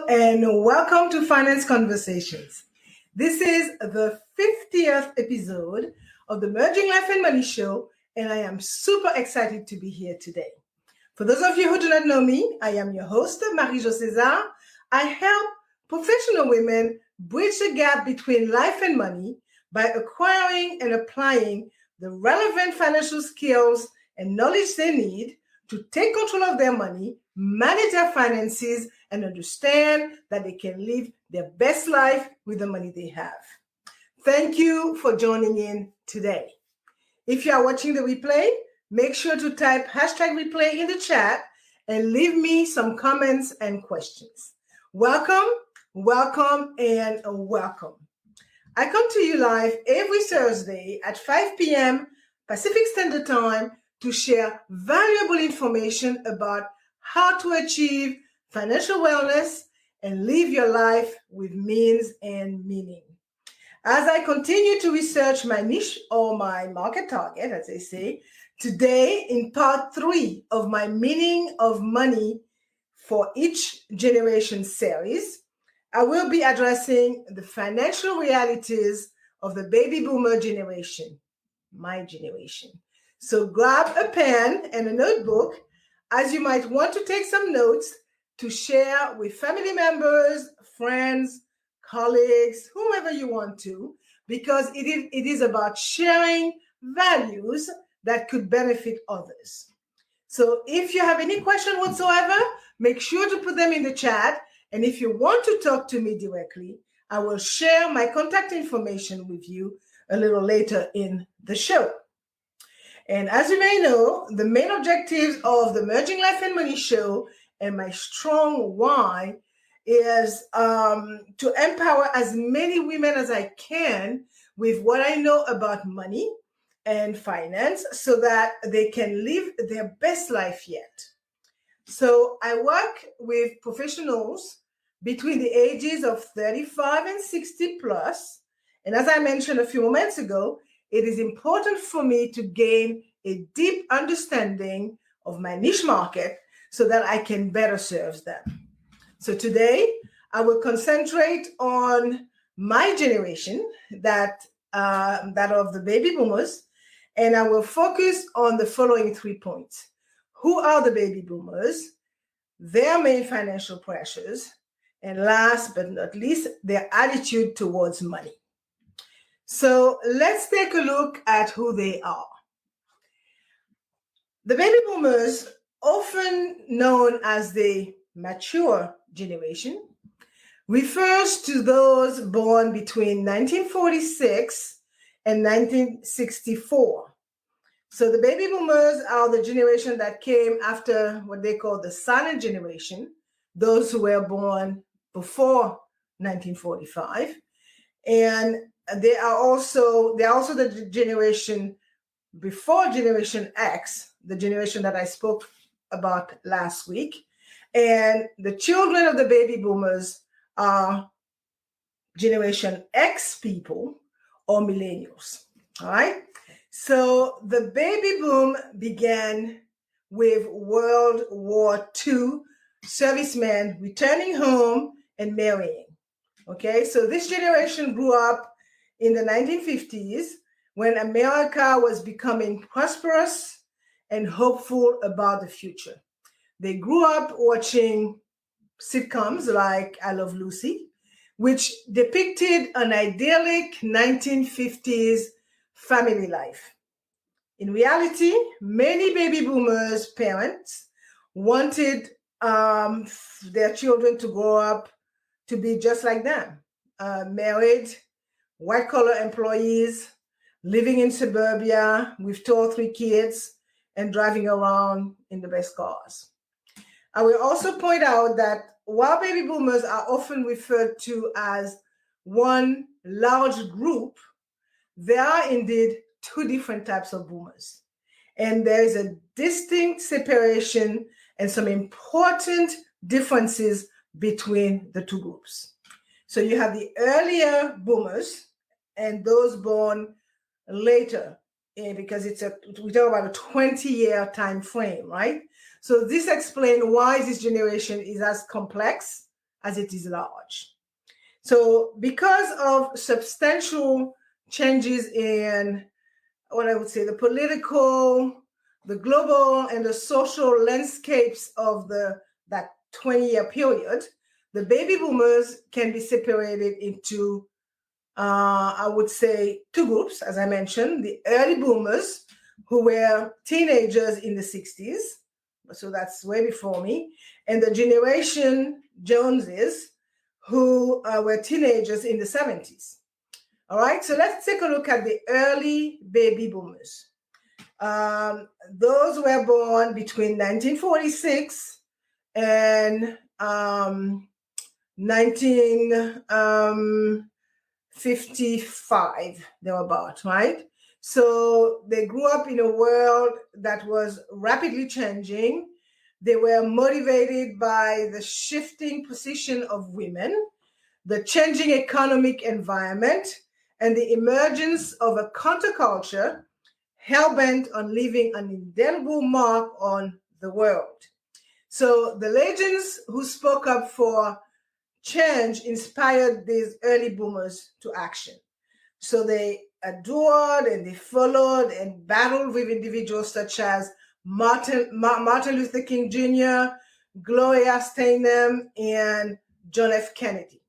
and welcome to Finance Conversations. This is the 50th episode of the Merging Life and Money Show, and I am super excited to be here today. For those of you who do not know me, I am your host, Marie-Jo César. I help professional women bridge the gap between life and money by acquiring and applying the relevant financial skills and knowledge they need to take control of their money, manage their finances, and understand that they can live their best life with the money they have. Thank you for joining in today. If you are watching the replay, make sure to type #replay in the chat and leave me some comments and questions. Welcome, welcome, and welcome. I come to you live every Thursday at 5 p.m. Pacific Standard Time to share valuable information about how to achieve financial wellness and live your life with means and meaning. As I continue to research my niche or my market target, as they say, today in part 3 of my Meaning of Money for Each Generation series, I will be addressing the financial realities of the baby boomer generation, my generation. So grab a pen and a notebook, as you might want to take some notes to share with family members, friends, colleagues, whomever you want to, because it is about sharing values that could benefit others. So if you have any question whatsoever, make sure to put them in the chat. And if you want to talk to me directly, I will share my contact information with you a little later in the show. And as you may know, the main objectives of the Merging Life and Money Show and my strong why is to empower as many women as I can with what I know about money and finance so that they can live their best life yet. So I work with professionals between the ages of 35 and 60 plus. And as I mentioned a few moments ago, it is important for me to gain a deep understanding of my niche market so that I can better serve them. So today, I will concentrate on my generation, that of the baby boomers, and I will focus on the following 3 points. Who are the baby boomers? Their main financial pressures, and last but not least, their attitude towards money. So let's take a look at who they are. The baby boomers, often known as the mature generation, refers to those born between 1946 and 1964. So the baby boomers are the generation that came after what they call the silent generation, those who were born before 1945. And they are also the generation before Generation X, the generation that I spoke about last week. And the children of the baby boomers are Generation X people or millennials. All right. So the baby boom began with World War II servicemen returning home and marrying. Okay, so this generation grew up in the 1950s when America was becoming prosperous and hopeful about the future. They grew up watching sitcoms like I Love Lucy, which depicted an idyllic 1950s family life. In reality, many baby boomers' parents wanted their children to grow up to be just like them, married, white-collar employees, living in suburbia with 2 or 3 kids, and driving around in the best cars. I will also point out that while baby boomers are often referred to as one large group, there are indeed 2 different types of boomers. And there is a distinct separation and some important differences between the 2 groups. So you have the earlier boomers and those born later, because we talk about a 20-year time frame, right? So this explains why this generation is as complex as it is large. So because of substantial changes in what I would say the political, the global, and the social landscapes of that 20-year period, the baby boomers can be separated into, I would say, two groups, as I mentioned: the early boomers, who were teenagers in the 60s, so that's way before me, and the generation Joneses, who were teenagers in the 70s. All right, so let's take a look at the early baby boomers. Those were born between 1946 and 1955, thereabout, right? So they grew up in a world that was rapidly changing. They were motivated by the shifting position of women, the changing economic environment, and the emergence of a counterculture hell-bent on leaving an indelible mark on the world. So the legends who spoke up for change inspired these early boomers to action. So they adored and they followed and battled with individuals such as Martin Luther King Jr., Gloria Steinem, and John F. Kennedy.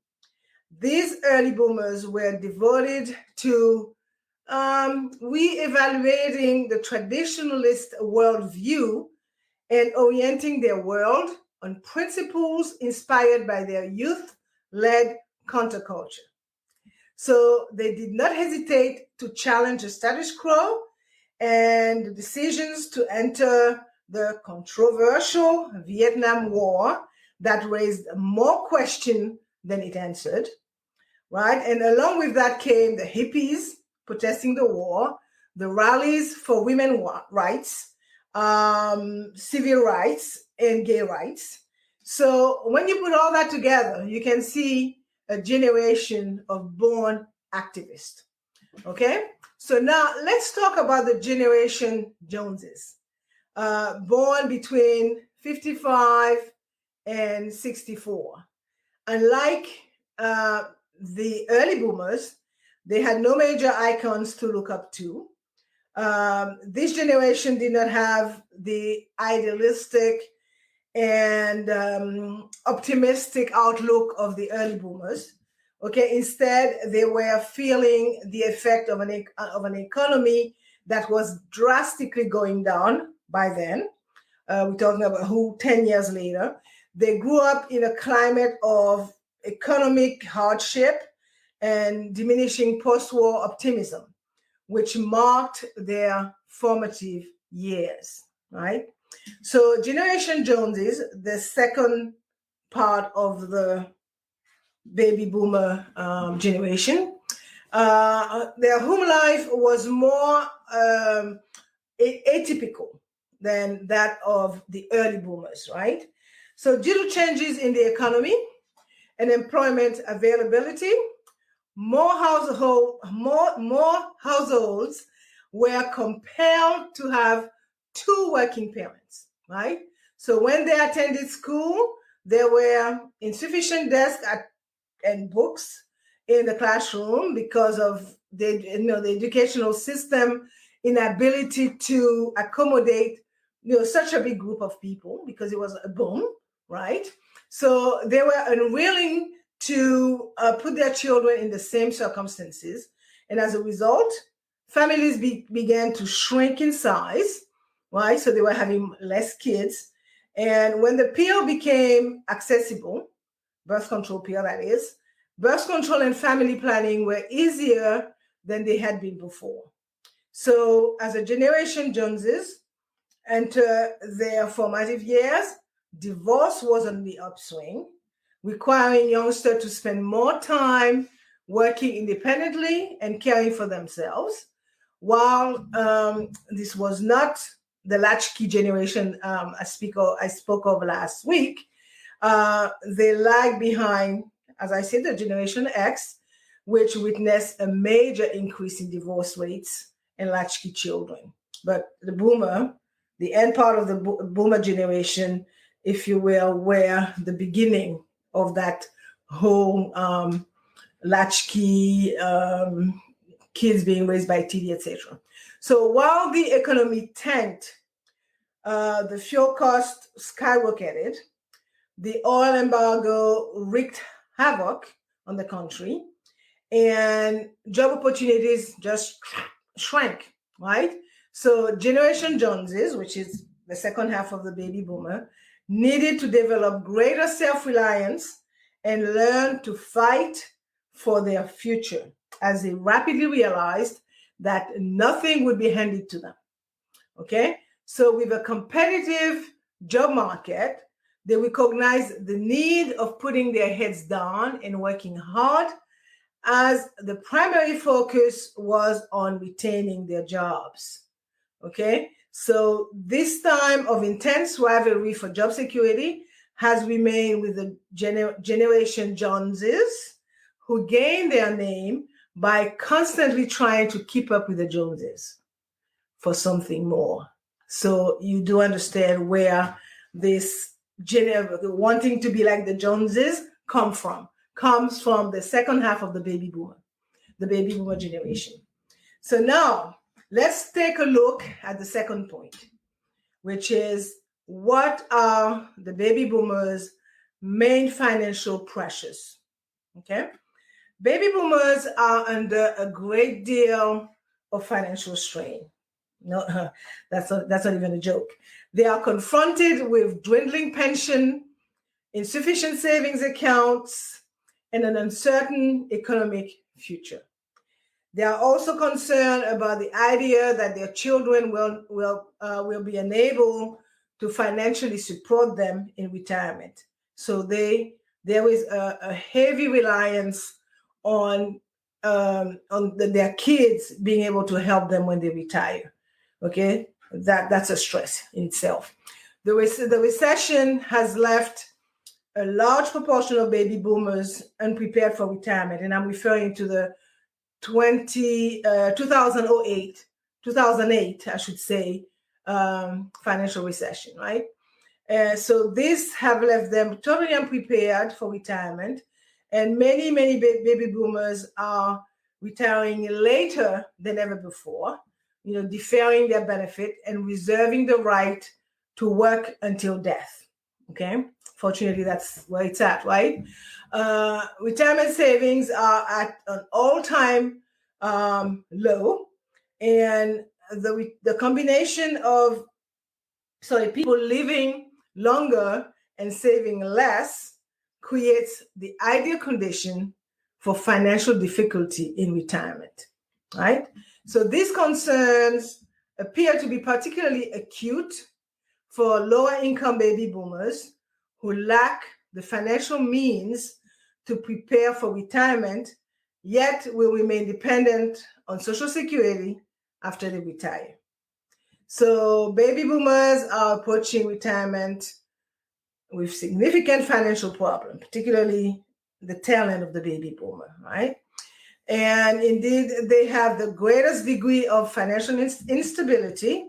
These early boomers were devoted to re-evaluating the traditionalist worldview and orienting their world on principles inspired by their youth-led counterculture. So they did not hesitate to challenge the status quo and the decisions to enter the controversial Vietnam War that raised more questions than it answered, right? And along with that came the hippies protesting the war, the rallies for women's rights, civil rights, and gay rights. So when you put all that together, you can see a generation of born activists. Okay? So now let's talk about the generation Joneses, born between 55 and 64. Unlike the early boomers, they had no major icons to look up to. This generation did not have the idealistic and optimistic outlook of the early boomers. Okay, instead, they were feeling the effect of an economy that was drastically going down by then. We're talking about 10 years later. They grew up in a climate of economic hardship and diminishing post-war optimism, which marked their formative years, right? So Generation Joneses, the second part of the baby boomer generation, their home life was more atypical than that of the early boomers, right? So due to changes in the economy and employment availability, more households were compelled to have two working parents, right? So when they attended school, there were insufficient desks and books in the classroom because of the educational system inability to accommodate such a big group of people because it was a boom, right? So they were unwilling to put their children in the same circumstances. And as a result, families began to shrink in size, right? So they were having less kids. And when the pill became accessible, birth control pill that is, birth control and family planning were easier than they had been before. So as a generation Joneses enter their formative years, divorce was on the upswing, requiring youngsters to spend more time working independently and caring for themselves. While this was not the latchkey generation I spoke of last week, they lag behind, as I said, the Generation X, which witnessed a major increase in divorce rates and latchkey children. But the end part of the boomer generation, if you will, were the beginning of that whole latchkey, kids being raised by TD, etc. So while the economy tanked, the fuel cost skyrocketed, the oil embargo wreaked havoc on the country, and job opportunities just shrank, right? So Generation Joneses, which is the second half of the baby boomer, needed to develop greater self-reliance and learn to fight for their future, as they rapidly realized that nothing would be handed to them. Okay? So with a competitive job market, they recognize the need of putting their heads down and working hard, as the primary focus was on retaining their jobs. Okay, so this time of intense rivalry for job security has remained with the Generation Joneses, who gained their name by constantly trying to keep up with the Joneses for something more. So you do understand where this wanting to be like the Joneses comes from the second half of the baby boomer generation. So now let's take a look at the second point, which is, what are the baby boomers' main financial pressures? Okay, baby boomers are under a great deal of financial strain. No, that's not even a joke. They are confronted with dwindling pension, insufficient savings accounts, and an uncertain economic future. They are also concerned about the idea that their children will be unable to financially support them in retirement. So there is a heavy reliance on their kids being able to help them when they retire. Okay, that's a stress in itself. The recession has left a large proportion of baby boomers unprepared for retirement, and I'm referring to the 2008, I should say, financial recession, right? So this have left them totally unprepared for retirement, and many baby boomers are retiring later than ever before, deferring their benefit and reserving the right to work until death. Okay, fortunately, that's where it's at, right? Retirement savings are at an all-time low, and the combination of people living longer and saving less creates the ideal condition for financial difficulty in retirement, right? So these concerns appear to be particularly acute for lower income baby boomers who lack the financial means to prepare for retirement, yet will remain dependent on Social Security after they retire. So baby boomers are approaching retirement with significant financial problems, particularly the tail end of the baby boomer, right? And indeed, they have the greatest degree of financial instability,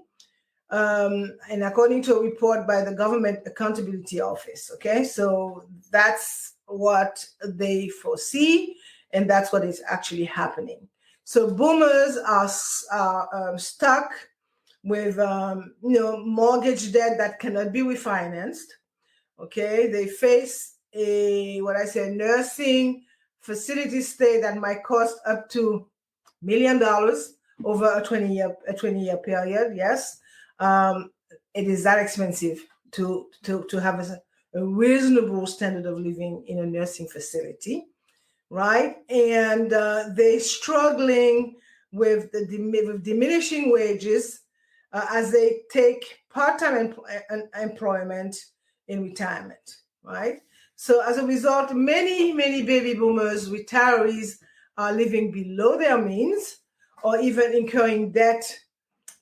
and according to a report by the Government Accountability Office. Okay, so that's what they foresee, and that's what is actually happening. So boomers are stuck with mortgage debt that cannot be refinanced. Okay, they face a nursing facility stay that might cost up to $1 million over a 20-year period. Yes. It is that expensive to have a reasonable standard of living in a nursing facility, right? And they're struggling with diminishing wages as they take part-time employment in retirement, right? So as a result, many baby boomers, retirees, are living below their means or even incurring debt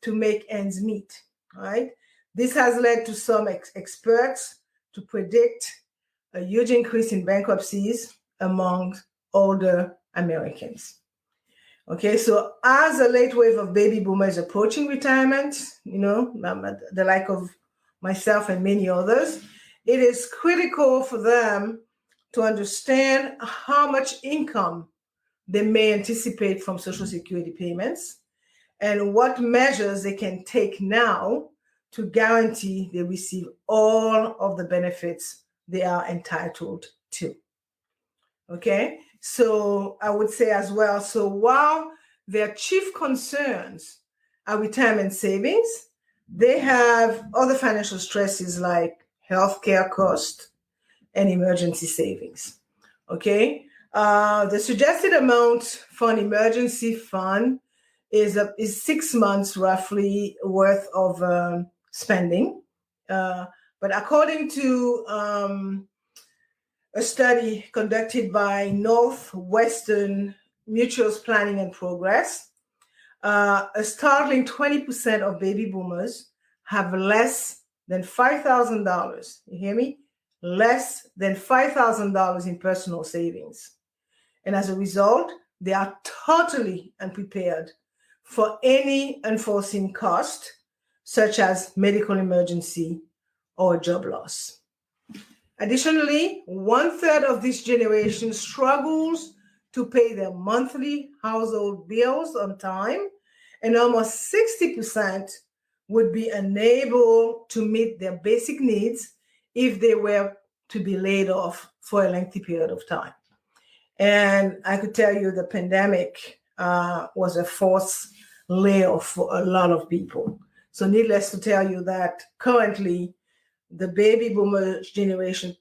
to make ends meet, right? This has led to some experts to predict a huge increase in bankruptcies among older Americans. Okay, so as a late wave of baby boomers approaching retirement, the like of myself and many others, it is critical for them to understand how much income they may anticipate from Social Security payments and what measures they can take now to guarantee they receive all of the benefits they are entitled to. Okay, so I would say as well, so while their chief concerns are retirement savings, they have other financial stresses like healthcare cost and emergency savings. Okay, the suggested amount for an emergency fund is 6 months roughly worth of spending. But according to a study conducted by Northwestern Mutuals Planning and Progress, a startling 20% of baby boomers have less than $5,000. You hear me? Less than $5,000 in personal savings. And as a result, they are totally unprepared for any unforeseen cost, such as medical emergency or job loss. Additionally, 1/3 of this generation struggles to pay their monthly household bills on time, and almost 60% would be unable to meet their basic needs if they were to be laid off for a lengthy period of time. And I could tell you the pandemic was a forced layoff for a lot of people. So needless to tell you that currently the baby boomer generation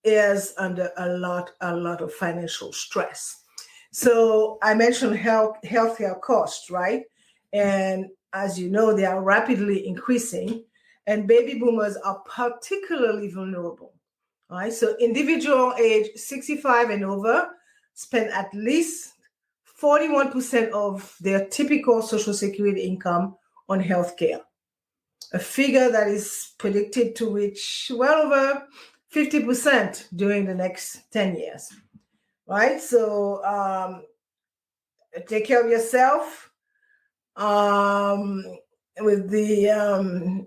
is under a lot of financial stress. So I mentioned healthcare costs, right? And as you know, they are rapidly increasing, and baby boomers are particularly vulnerable. All right, so individual age 65 and over spend at least 41% of their typical Social Security income on healthcare, a figure that is predicted to reach well over 50% during the next 10 years, right? So take care of yourself. With the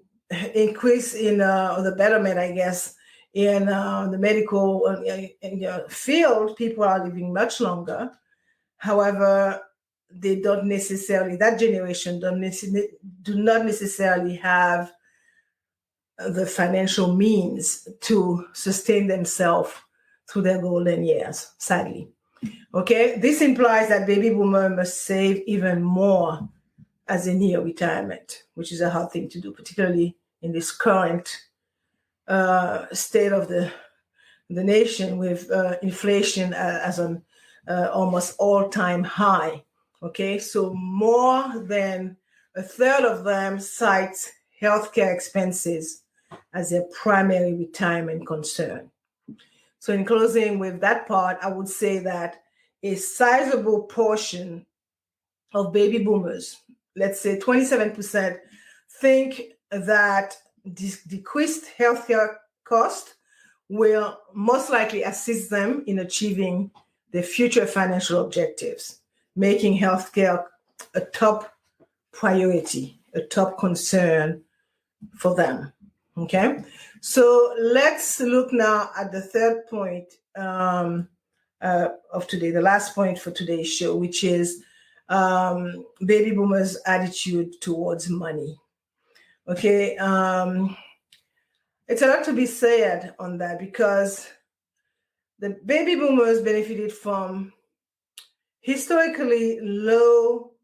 increase in or the betterment, I guess, in the medical field, people are living much longer. However, they don't necessarily, that generation do not necessarily have the financial means to sustain themselves through their golden years, sadly. Okay, this implies that baby boomers must save even more as they near retirement, which is a hard thing to do, particularly in this current state of the nation with inflation as an almost all-time high. Okay, so more than 1/3 of them cite healthcare expenses as their primary retirement concern. So in closing with that part, I would say that a sizable portion of baby boomers, let's say 27%, think that decreased healthcare cost will most likely assist them in achieving their future financial objectives, making healthcare a top priority, a top concern for them. Okay, so let's look now at the third point of today, the last point for today's show, which is baby boomers' attitude towards money. Okay, it's a lot to be said on that because the baby boomers benefited from historically low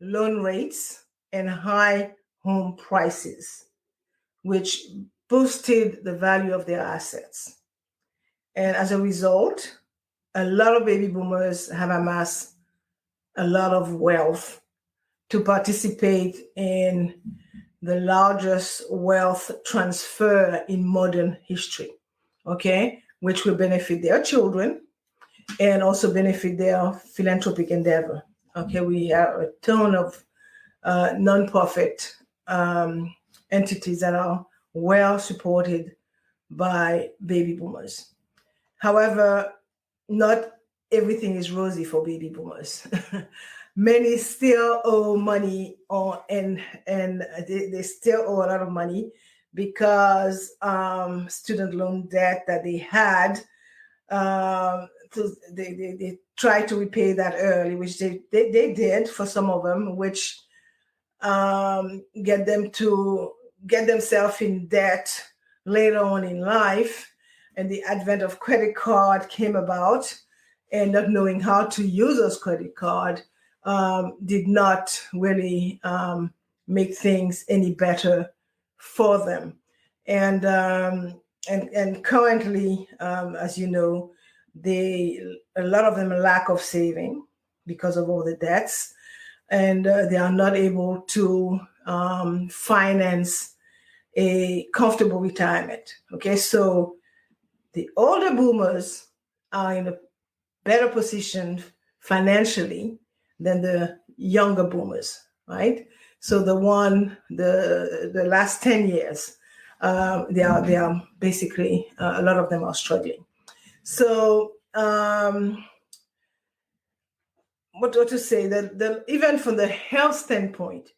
loan rates and high home prices, which boosted the value of their assets. And as a result, a lot of baby boomers have amassed a lot of wealth to participate in the largest wealth transfer in modern history, okay, which will benefit their children and also benefit their philanthropic endeavor. Okay, we have a ton of nonprofit entities that are well supported by baby boomers. However, not everything is rosy for baby boomers. Many still owe money and they still owe a lot of money because student loan debt that they had They tried to repay that early, which they did for some of them, which get themselves in debt later on in life. And the advent of credit card came about, and not knowing how to use those credit card did not really make things any better for them. And currently, as you know, a lot of them lack of saving because of all the debts, and they are not able to finance a comfortable retirement. Okay, so the older boomers are in a better position financially than the younger boomers, right? So the last 10 years, they are basically, a lot of them are struggling. So what to say, that even from the health standpoint,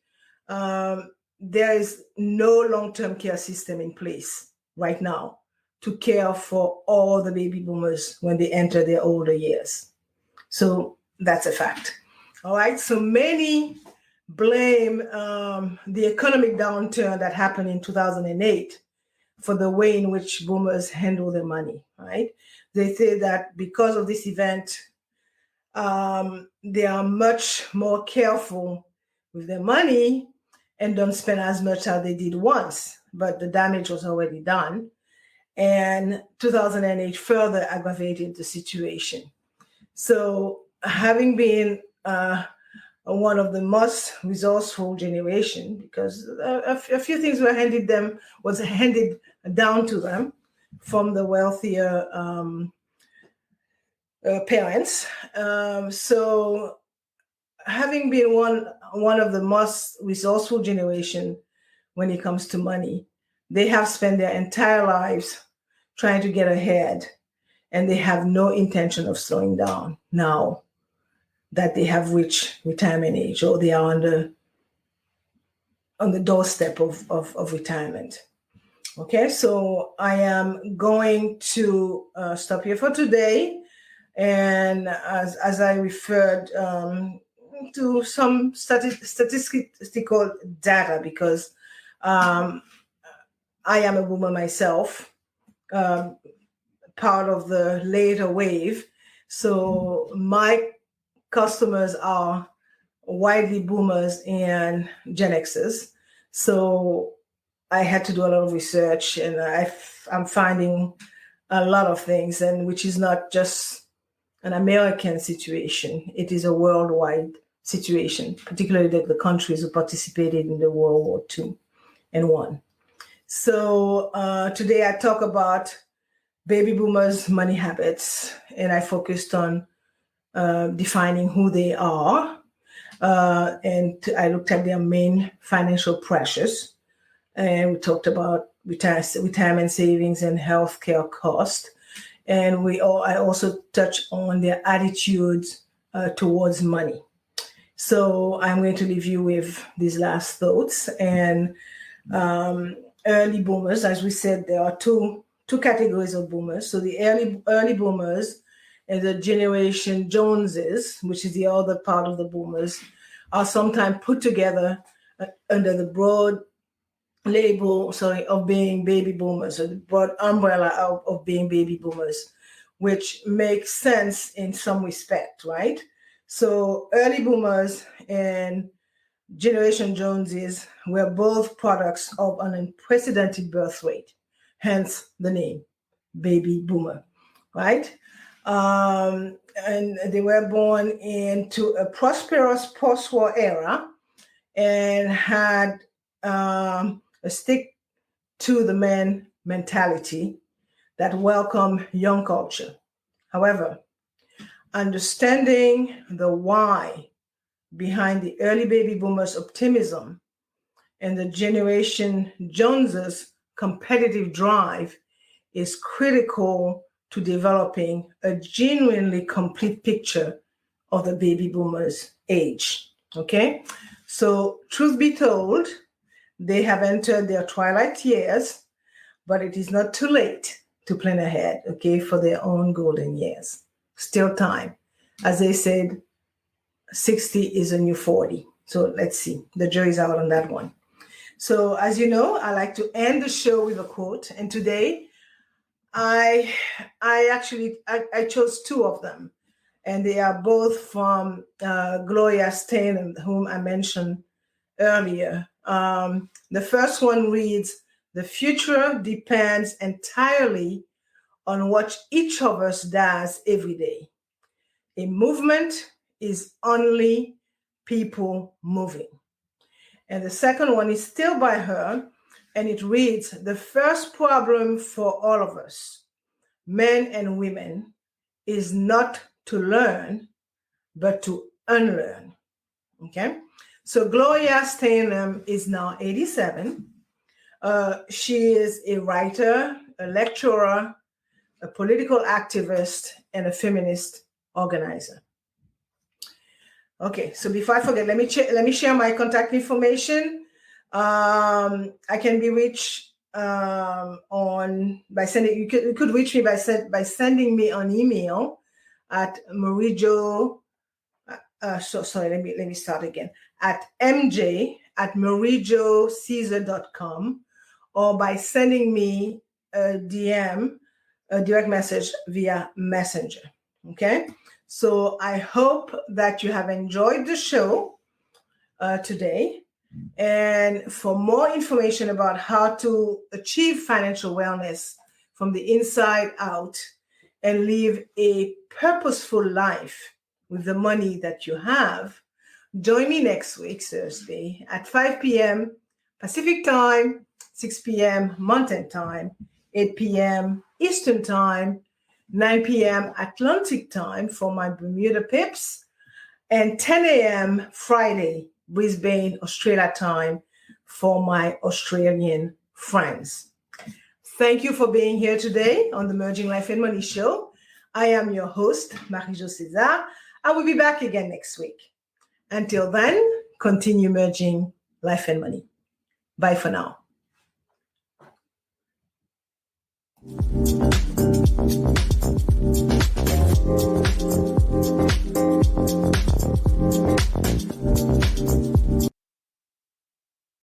there is no long-term care system in place right now to care for all the baby boomers when they enter their older years. So that's a fact. All right. So many blame the economic downturn that happened in 2008 for the way in which boomers handle their money. Right. They say that because of this event, they are much more careful with their money and don't spend as much as they did once, but the damage was already done. And 2008 further aggravated the situation. So having been one of the most resourceful generation, because a few things was handed down to them from the wealthier parents. So having been one of the most resourceful generation when it comes to money, they have spent their entire lives trying to get ahead, and they have no intention of slowing down now that they have reached retirement age, or they are on the doorstep of retirement. Okay, so I am going to stop here for today. And as I referred to some statistical data, because I am a woman myself, part of the later wave. So my customers are widely boomers and Gen Xers. So I had to do a lot of research, and I'm finding a lot of things, and which is not just an American situation. It is a worldwide situation, particularly the countries who participated in the World War II and won. So today I talk about baby boomers' money habits, and I focused on defining who they are, and I looked at their main financial pressures, and we talked about retirement savings and healthcare cost, and I also touched on their attitudes towards money. So I'm going to leave you with these last thoughts. And early boomers, as we said, there are two categories of boomers. So the early boomers and the Generation Joneses, which is the other part of the boomers, are sometimes put together under the broad label, of being baby boomers, or the broad umbrella of being baby boomers, which makes sense in some respect, right? So early boomers and Generation Joneses were both products of an unprecedented birth rate, hence the name baby boomer, right? And they were born into a prosperous post-war era and had a stick to the man mentality that welcomed young culture. However, understanding the why behind the early baby boomers' optimism and the Generation Joneses' competitive drive is critical to developing a genuinely complete picture of the baby boomers' age. Okay? So, truth be told, they have entered their twilight years, but it is not too late to plan ahead, okay, for their own golden years. Still time. As they said, 60 is a new 40. So let's see. The jury's out on that one. So as you know, I like to end the show with a quote. And today, I chose two of them. And they are both from Gloria Steinem, whom I mentioned earlier. The first one reads, "The future depends entirely on what each of us does every day. A movement is only people moving." And the second one is still by her, and it reads, "The first problem for all of us, men and women, is not to learn, but to unlearn." Okay? So Gloria Steinem is now 87. She is a writer, a lecturer, a political activist, and a feminist organizer. Okay, so before I forget, let me share my contact information. I can be reached by sending. You could reach me by sending me an email at marijo. Let me start again. At mj@marijocaesar.com, or by sending me a DM, a direct message via Messenger. Okay. So I hope that you have enjoyed the show today. And for more information about how to achieve financial wellness from the inside out and live a purposeful life with the money that you have, join me next week, Thursday, at 5 p.m. Pacific time, 6 p.m. Mountain time, 8 p.m. Eastern time, 9 p.m. Atlantic time for my Bermuda pips, and 10 a.m. Friday, Brisbane, Australia time for my Australian friends. Thank you for being here today on the Merging Life and Money Show. I am your host, Marie-Jo César. I will be back again next week. Until then, continue merging life and money. Bye for now.